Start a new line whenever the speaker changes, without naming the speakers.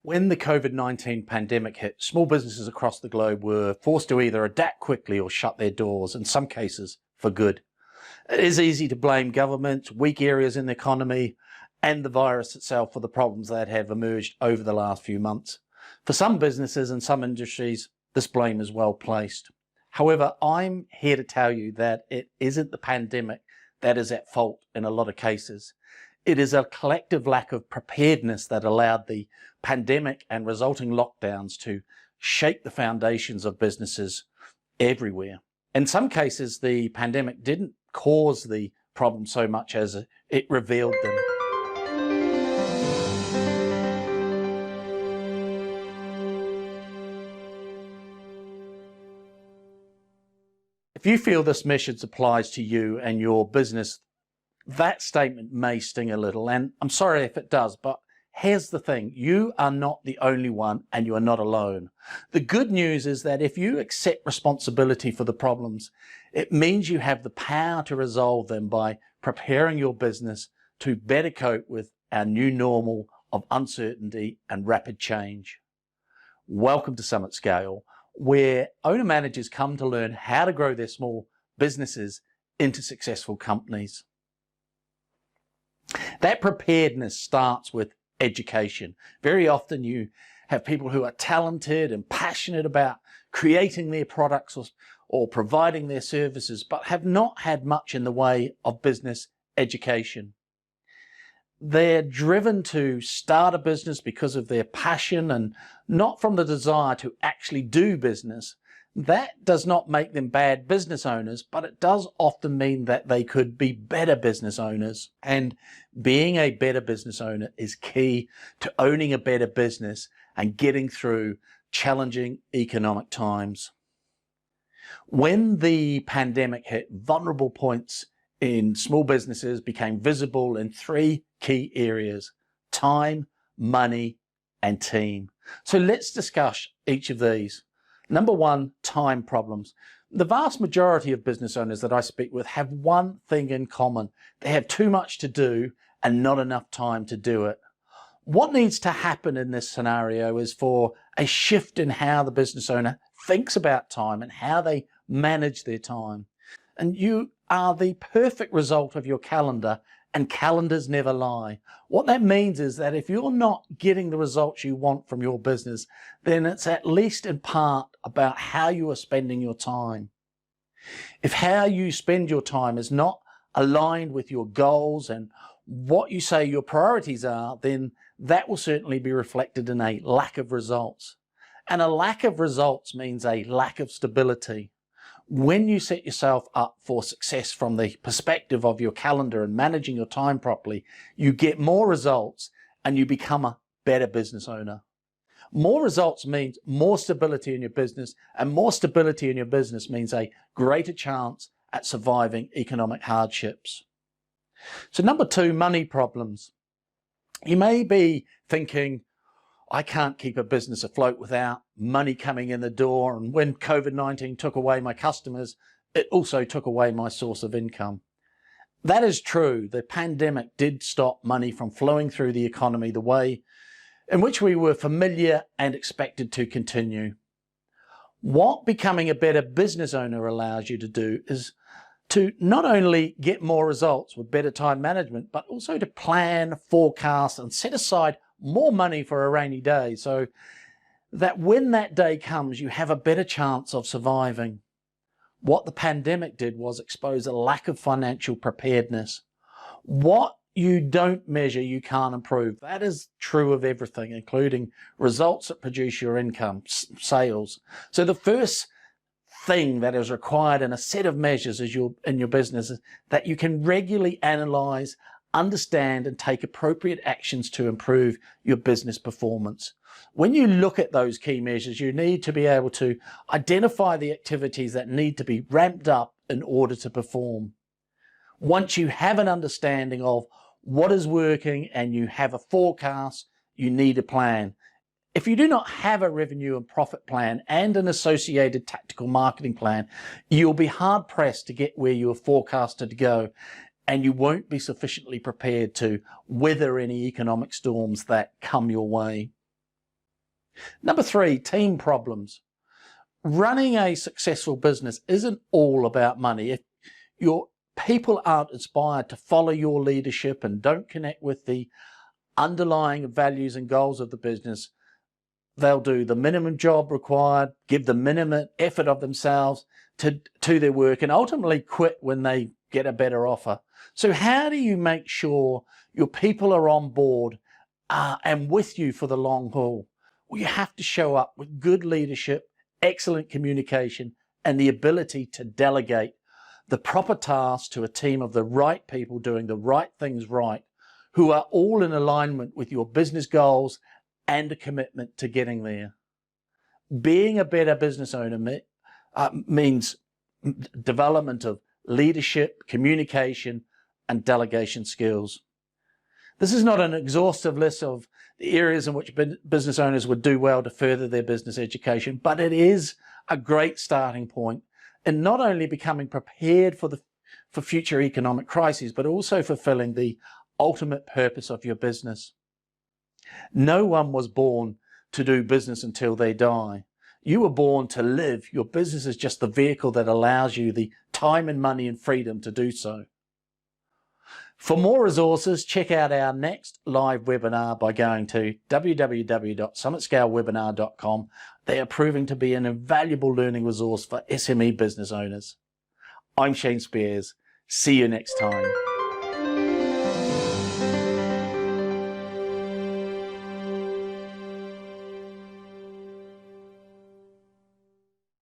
When the COVID-19 pandemic hit, small businesses across the globe were forced to either adapt quickly or shut their doors, in some cases for good. It is easy to blame governments, weak areas in the economy, and the virus itself for the problems that have emerged over the last few months. For some businesses and some industries, this blame is well placed. However, I'm here to tell you that it isn't the pandemic that is at fault in a lot of cases. It is a collective lack of preparedness that allowed the pandemic and resulting lockdowns to shake the foundations of businesses everywhere. In some cases, the pandemic didn't cause the problem so much as it revealed them. If you feel this message applies to you and your business, that statement may sting a little, and I'm sorry if it does, but here's the thing. You are not the only one and you are not alone. The good news is that if you accept responsibility for the problems, it means you have the power to resolve them by preparing your business to better cope with our new normal of uncertainty and rapid change. Welcome to Summit Scale, where owner-managers come to learn how to grow their small businesses into successful companies. That preparedness starts with education. Very often you have people who are talented and passionate about creating their products or providing their services, but have not had much in the way of business education. They're driven to start a business because of their passion and not from the desire to actually do business. That does not make them bad business owners, but it does often mean that they could be better business owners. And being a better business owner is key to owning a better business and getting through challenging economic times. When the pandemic hit, vulnerable points in small businesses became visible in three key areas: time, money, and team. So let's discuss each of these. Number one, time problems. The vast majority of business owners that I speak with have one thing in common. They have too much to do and not enough time to do it. What needs to happen in this scenario is for a shift in how the business owner thinks about time and how they manage their time. And you are the perfect result of your calendar, and calendars never lie. What that means is that if you're not getting the results you want from your business, then it's at least in part about how you are spending your time. If how you spend your time is not aligned with your goals and what you say your priorities are, then that will certainly be reflected in a lack of results. And a lack of results means a lack of stability. When you set yourself up for success from the perspective of your calendar and managing your time properly, you get more results and you become a better business owner. More results means more stability in your business, and more stability in your business means a greater chance at surviving economic hardships. So number two, money problems. You may be thinking, I can't keep a business afloat without money coming in the door. And when COVID-19 took away my customers, it also took away my source of income. That is true. The pandemic did stop money from flowing through the economy the way in which we were familiar and expected to continue. What becoming a better business owner allows you to do is to not only get more results with better time management, but also to plan, forecast, and set aside more money for a rainy day, so that when that day comes, you have a better chance of surviving. What the pandemic did was expose a lack of financial preparedness. What you don't measure, you can't improve. That is true of everything, including results that produce your income, sales. So the first thing that is required in a set of measures in your business is that you can regularly analyze, understand, and take appropriate actions to improve your business performance. When you look at those key measures, you need to be able to identify the activities that need to be ramped up in order to perform. Once you have an understanding of what is working and you have a forecast, you need a plan. If you do not have a revenue and profit plan and an associated tactical marketing plan, you'll be hard pressed to get where you are forecasted to go, and you won't be sufficiently prepared to weather any economic storms that come your way. Number 3, team problems. Running a successful business isn't all about money. If your people aren't inspired to follow your leadership and don't connect with the underlying values and goals of the business, they'll do the minimum job required, give the minimum effort of themselves to their work, and ultimately quit when they get a better offer. So how do you make sure your people are on board and with you for the long haul? Well, you have to show up with good leadership, excellent communication, and the ability to delegate the proper tasks to a team of the right people doing the right things right, who are all in alignment with your business goals and a commitment to getting there. Being a better business owner means development of leadership, communication, and delegation skills. This is not an exhaustive list of the areas in which business owners would do well to further their business education, but it is a great starting point in not only becoming prepared for future economic crises, but also fulfilling the ultimate purpose of your business. No one was born to do business until they die. You were born to live. Your business is just the vehicle that allows you the time and money and freedom to do so. For more resources, check out our next live webinar by going to www.summitscalewebinar.com. They are proving to be an invaluable learning resource for SME business owners. I'm Shane Spears. See you next time.